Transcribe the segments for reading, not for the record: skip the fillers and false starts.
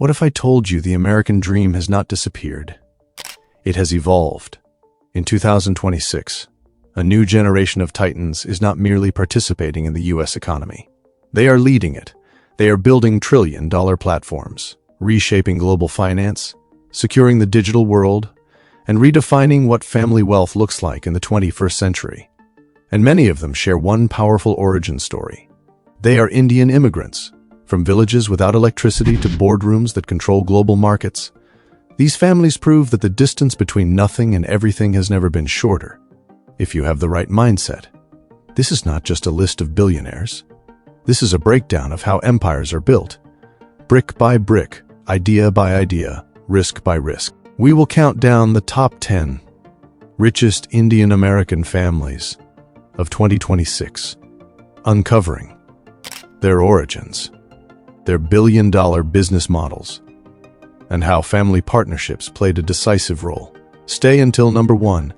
What if I told you the American dream has not disappeared? It has evolved. In 2026, a new generation of titans is not merely participating in the U.S. economy. They are leading it. They are building trillion-dollar platforms, reshaping global finance, securing the digital world, and redefining what family wealth looks like in the 21st century. And many of them share one powerful origin story. They are Indian immigrants, from villages without electricity to boardrooms that control global markets. These families prove that the distance between nothing and everything has never been shorter, if you have the right mindset. This is not just a list of billionaires. This is a breakdown of how empires are built, brick by brick, idea by idea, risk by risk. We will count down the top 10 richest Indian-American families of 2026, uncovering their origins, their billion-dollar business models, and how family partnerships played a decisive role. Stay until number 1,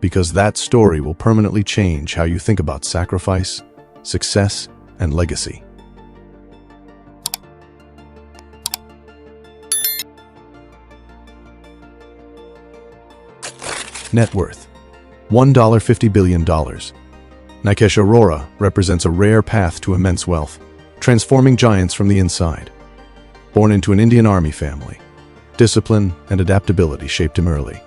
because that story will permanently change how you think about sacrifice, success, and legacy. Net worth: $1.50 billion. Nikesh Arora represents a rare path to immense wealth, transforming giants from the inside. Born into an Indian Army family, discipline and adaptability shaped him early.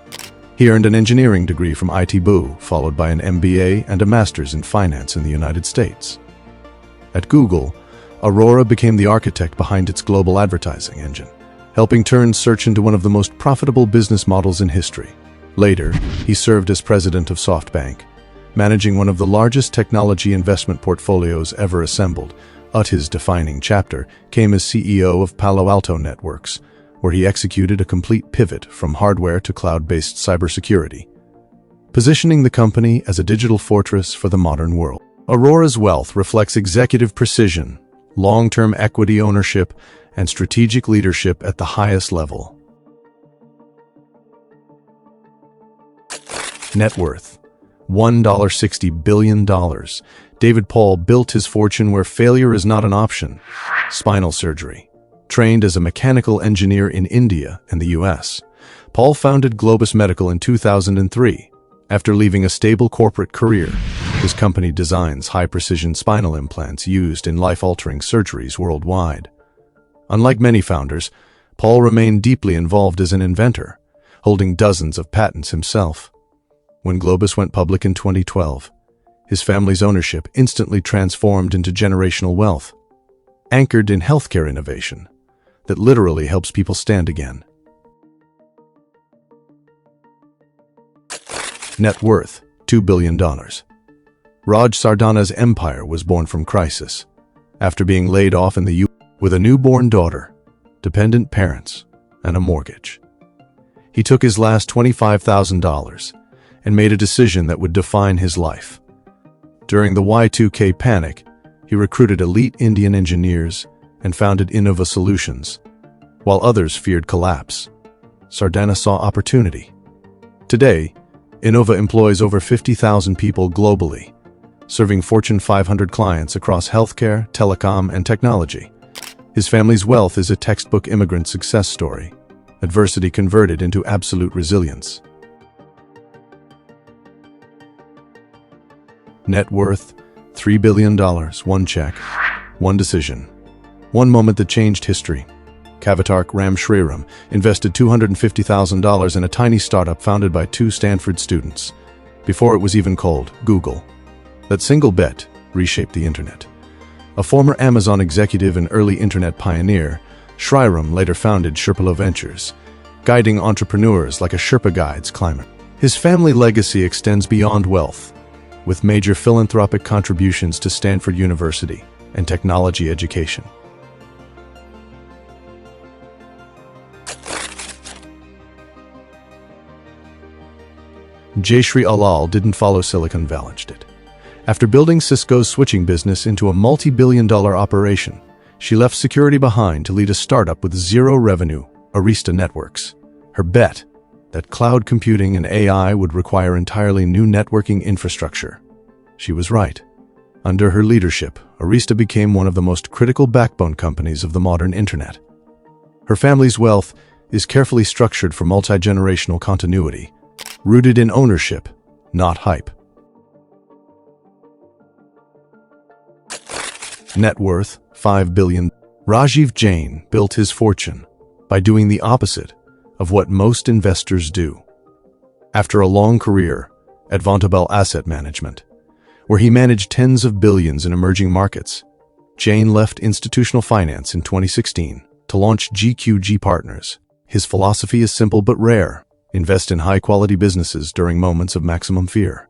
He earned an engineering degree from ITBU, followed by an MBA and a master's in finance in the United States. At Google, Arora became the architect behind its global advertising engine, helping turn search into one of the most profitable business models in history. Later, he served as president of SoftBank, managing one of the largest technology investment portfolios ever assembled. His defining chapter came as CEO of Palo Alto Networks, where he executed a complete pivot from hardware to cloud-based cybersecurity, positioning the company as a digital fortress for the modern world. Arora's wealth reflects executive precision, long-term equity ownership, and strategic leadership at the highest level. Net worth: $1.60 billion. David Paul built his fortune where failure is not an option. Spinal surgery. Trained as a mechanical engineer in India and the US, Paul founded Globus Medical in 2003. After leaving a stable corporate career, his company designs high-precision spinal implants used in life-altering surgeries worldwide. Unlike many founders, Paul remained deeply involved as an inventor, holding dozens of patents himself. When Globus went public in 2012, his family's ownership instantly transformed into generational wealth, anchored in healthcare innovation that literally helps people stand again. Net worth: $2 billion. Raj Sardana's empire was born from crisis. After being laid off in the U.S. with a newborn daughter, dependent parents, and a mortgage, he took his last $25,000 and made a decision that would define his life. During the Y2K panic, he recruited elite Indian engineers and founded Innova Solutions. While others feared collapse, Sardana saw opportunity. Today, Innova employs over 50,000 people globally, serving Fortune 500 clients across healthcare, telecom, and technology. His family's wealth is a textbook immigrant success story, adversity converted into absolute resilience. Net worth: $3 billion. One check, one decision, one moment that changed history. Kavitark Ram Shriram invested $250,000 in a tiny startup founded by 2 Stanford students, before it was even called Google. That single bet reshaped the internet. A former Amazon executive and early internet pioneer, Shriram later founded Sherpa Ventures, guiding entrepreneurs like a Sherpa guides climber. His family legacy extends beyond wealth, with major philanthropic contributions to Stanford University and technology education. Jayshree Ullal didn't follow Silicon Valley. After building Cisco's switching business into a multi-billion-dollar operation, she left security behind to lead a startup with zero revenue, Arista Networks. Her bet that cloud computing and AI would require entirely new networking infrastructure. She was right. Under her leadership, Arista became one of the most critical backbone companies of the modern internet. Her family's wealth is carefully structured for multi-generational continuity, rooted in ownership, not hype. Net worth, $5 billion. Rajiv Jain built his fortune by doing the opposite of what most investors do. After a long career at Vontobel Asset Management, where he managed tens of billions in emerging markets, Jain left institutional finance in 2016 to launch GQG Partners. His philosophy is simple but rare: invest in high-quality businesses during moments of maximum fear.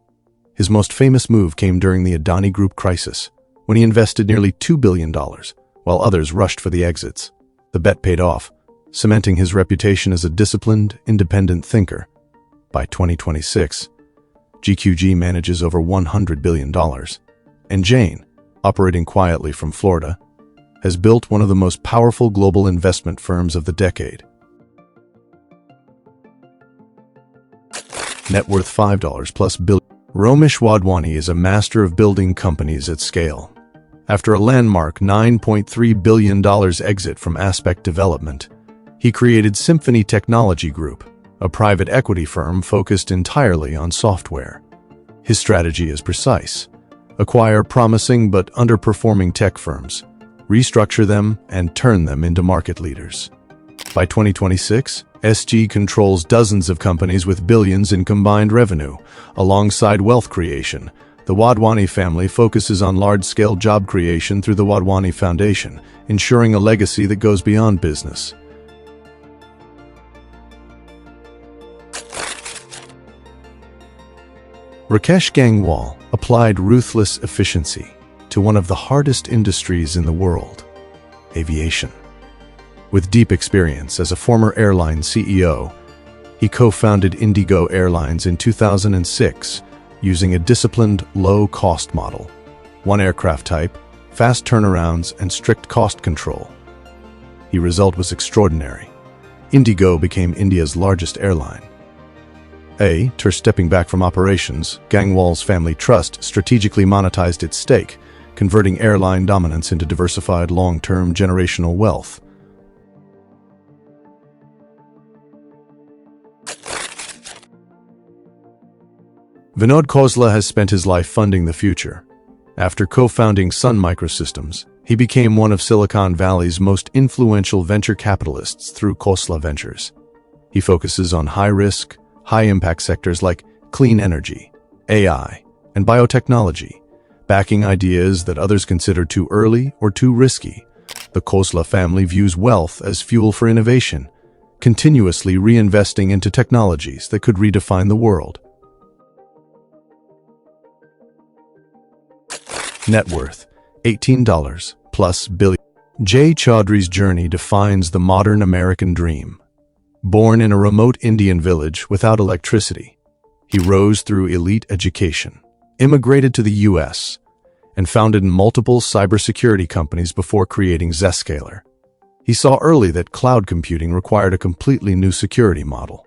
His most famous move came during the Adani Group crisis, when he invested nearly $2 billion, while others rushed for the exits. The bet paid off, cementing his reputation as a disciplined, independent thinker. By 2026, GQG manages over $100 billion, and Jain, operating quietly from Florida, has built one of the most powerful global investment firms of the decade. Net worth $5+ billion. Romesh Wadhwani is a master of building companies at scale. After a landmark $9.3 billion exit from Aspect Development, he created Symphony Technology Group, a private equity firm focused entirely on software. His strategy is precise: acquire promising but underperforming tech firms, restructure them, and turn them into market leaders. By 2026, SG controls dozens of companies with billions in combined revenue. Alongside wealth creation, the Wadhwani family focuses on large-scale job creation through the Wadhwani Foundation, ensuring a legacy that goes beyond business. Rakesh Gangwal applied ruthless efficiency to one of the hardest industries in the world: aviation. With deep experience as a former airline CEO, he co-founded Indigo Airlines in 2006 using a disciplined, low-cost model: one aircraft type, fast turnarounds, and strict cost control. The result was extraordinary. Indigo became India's largest airline. Stepping back from operations, Gangwal's family trust strategically monetized its stake, converting airline dominance into diversified long-term generational wealth. Vinod Khosla has spent his life funding the future. After co-founding Sun Microsystems, he became one of Silicon Valley's most influential venture capitalists through Khosla Ventures. He focuses on high-risk, high-impact sectors like clean energy, AI, and biotechnology, backing ideas that others consider too early or too risky. The Khosla family views wealth as fuel for innovation, continuously reinvesting into technologies that could redefine the world. Net worth, $18+ billion. Jay Chaudhry's journey defines the modern American dream. Born in a remote Indian village without electricity, he rose through elite education, immigrated to the US, and founded multiple cybersecurity companies before creating Zscaler. He saw early that cloud computing required a completely new security model.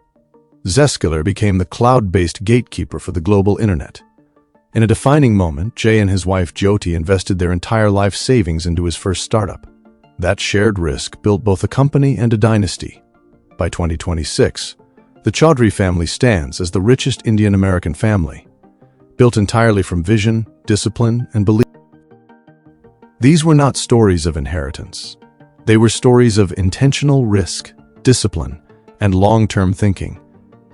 Zscaler became the cloud-based gatekeeper for the global internet. In a defining moment, Jay and his wife Jyoti invested their entire life savings into his first startup. That shared risk built both a company and a dynasty. By 2026, the Chaudhry family stands as the richest Indian-American family, built entirely from vision, discipline, and belief. These were not stories of inheritance. They were stories of intentional risk, discipline, and long-term thinking.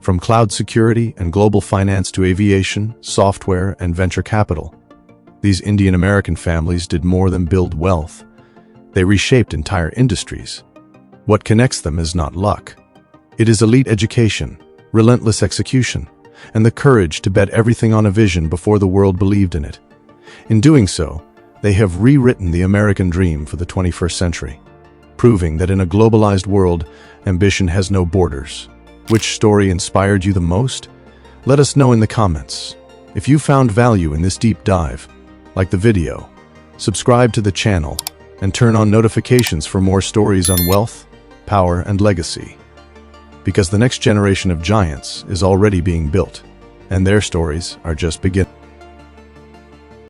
From cloud security and global finance to aviation, software, and venture capital, these Indian-American families did more than build wealth. They reshaped entire industries. What connects them is not luck. It is elite education, relentless execution, and the courage to bet everything on a vision before the world believed in it. In doing so, they have rewritten the American dream for the 21st century, proving that in a globalized world, ambition has no borders. Which story inspired you the most? Let us know in the comments. If you found value in this deep dive, like the video, subscribe to the channel, and turn on notifications for more stories on wealth, power, and legacy. Because the next generation of giants is already being built, and their stories are just beginning.